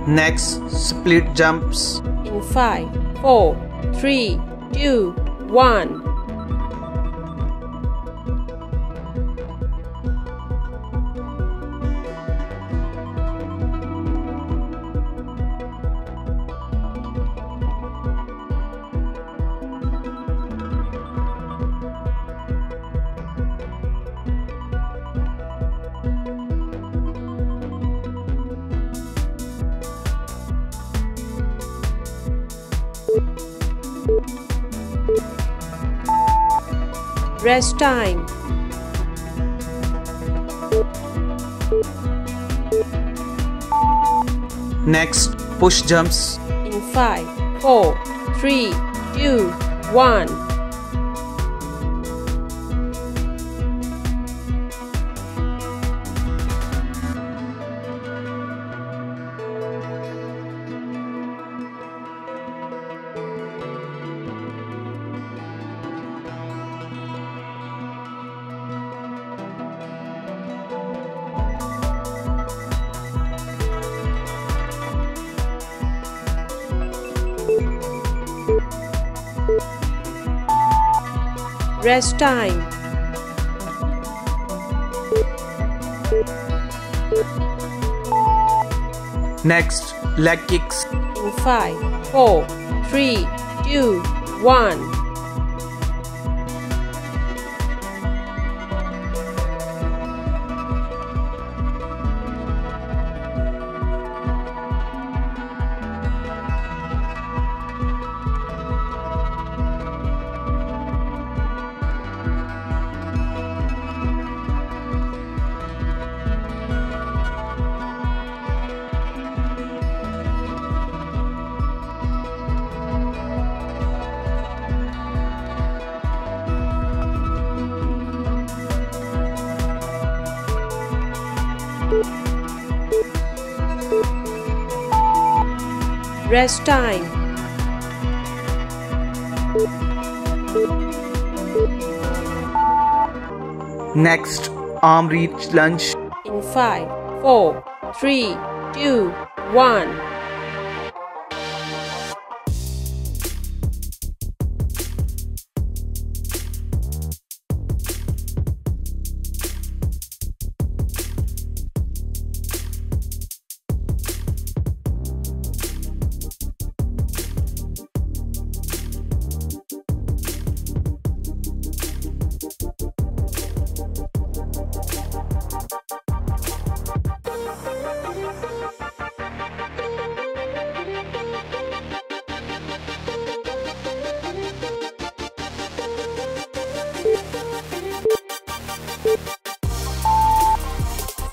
Next, split jumps. In 5, 4, 3, 2, 1. Rest time. Next, push jumps. In 5, 4, 3, 2, 1. Rest time. Next, leg kicks. In 5, 4, 3, 2, 1. Rest time. Next, arm reach lunge. In 5, 4, 3, 2, 1.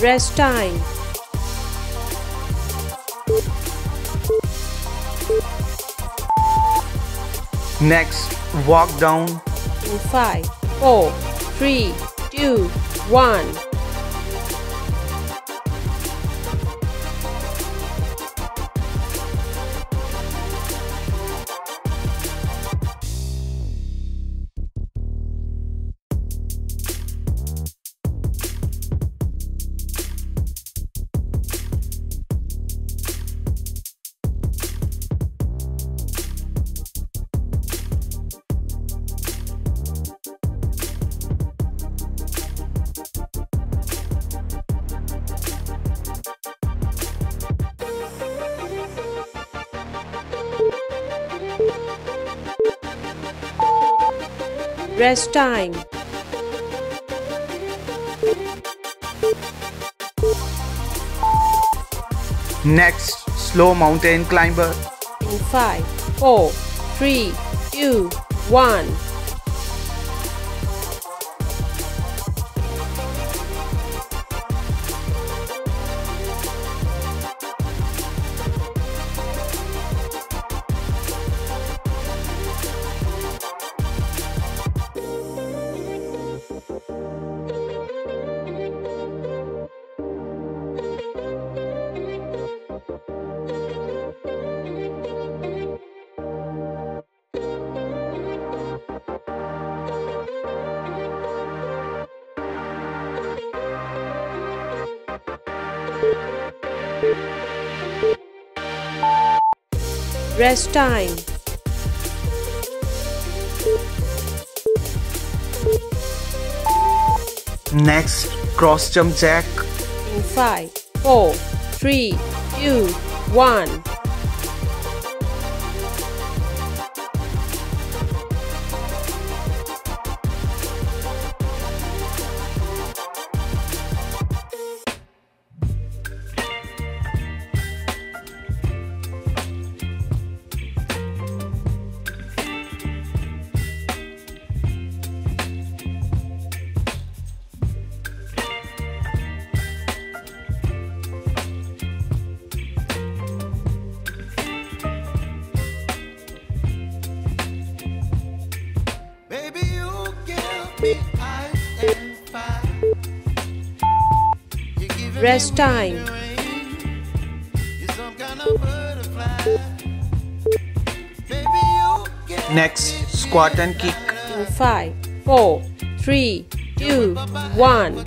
Rest time. Next, walk down. In 5, 4, 3, 2, 1. Rest time. Next, slow mountain climber. In 5, 4, 3, 2, 1. Rest time. Next, cross jump jack. In 5, 4, 3, 2, 1. Rest time. Next, squat and kick. In 5, 4, 3, 2, 1.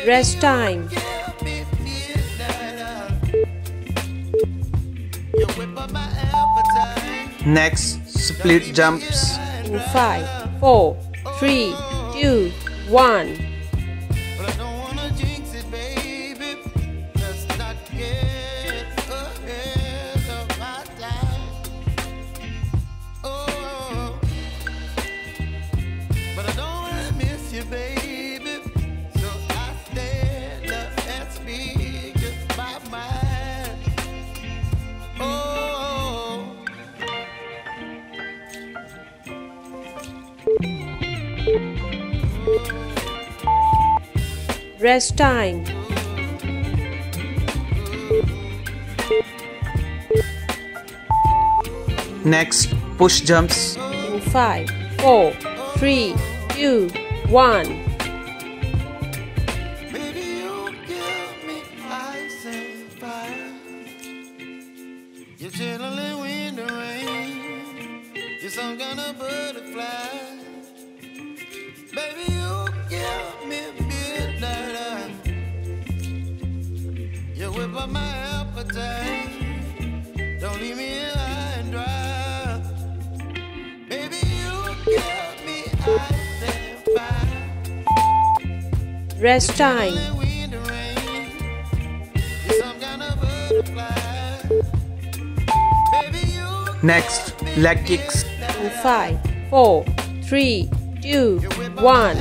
Rest time. Next, split jumps. In 5, 4, 3, 2, 1. Rest time. Next, push jumps. In 5, 4, 3, 2, 1. You're chilling in the rain. You're some kind of butterfly. Baby, you give me midnight. You whip up my appetite. Don't leave me here high and dry. Baby, you give me ice and fire. Rest time. You're in the rain. You're some kind of butterfly. Next, leg kicks. In 5, 4, 3, 2, 1.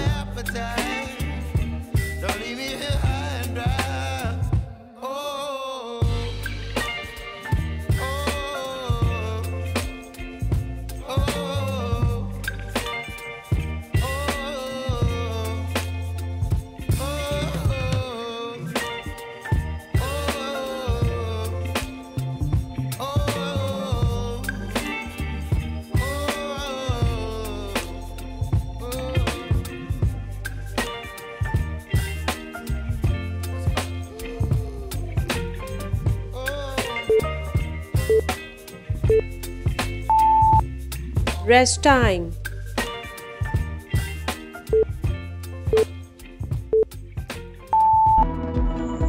Rest time.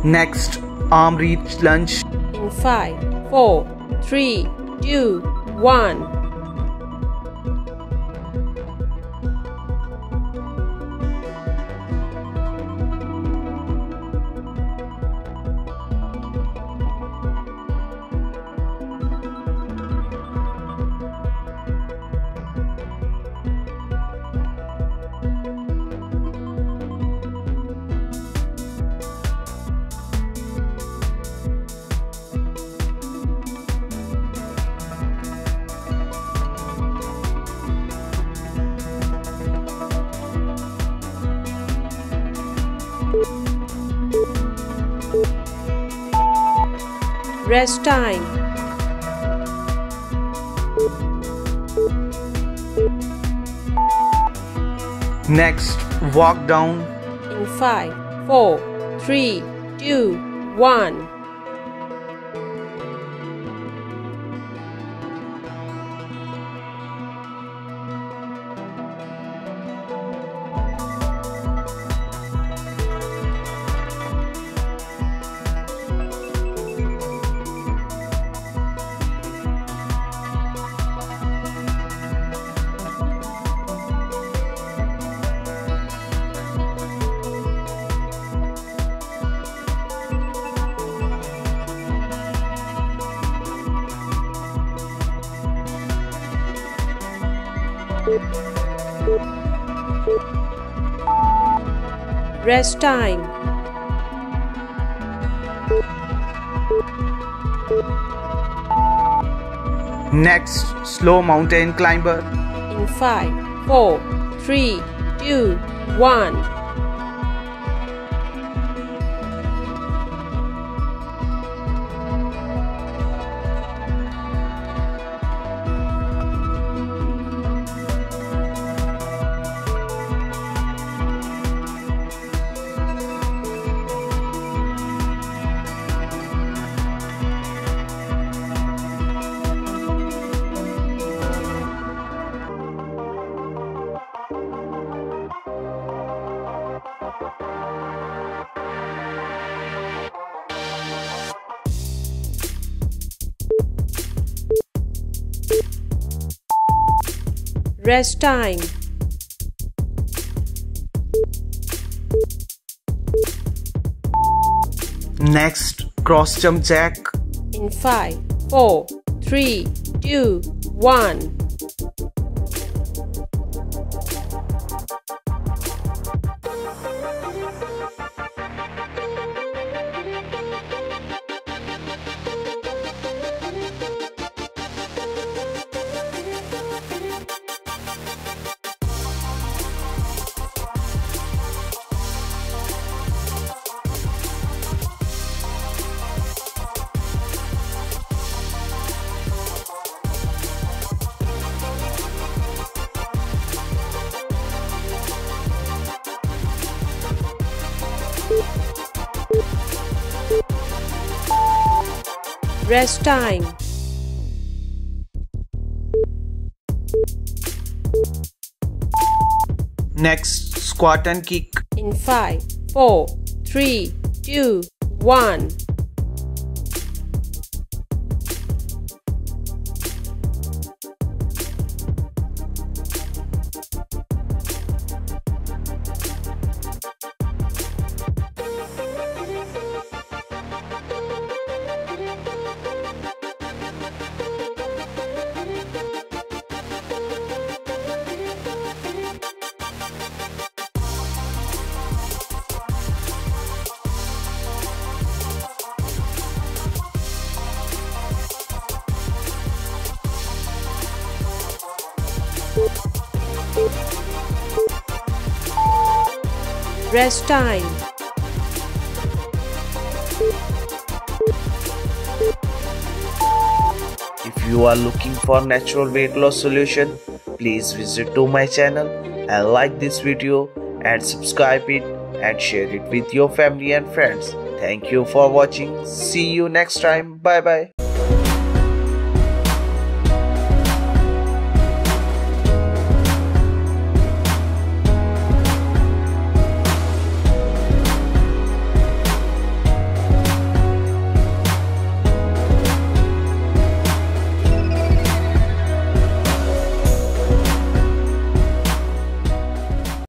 Next, arm reach lunge. In 5, 4, 3, 2, 1. Rest time. Next, walk down. In 5, 4, 3, 2, 1. Rest time. Next, slow mountain climber. In 5, 4, 3, 2, 1. Rest time. Next, cross jump jack. In 5, 4, 3, 2, 1. Rest time. Next, squat and kick. In 5, 4, 3, 2, 1. Rest time. If you are looking for natural weight loss solution, please visit to my channel and like this video and subscribe it and share it with your family and friends. Thank you for watching. See you next time. Bye bye.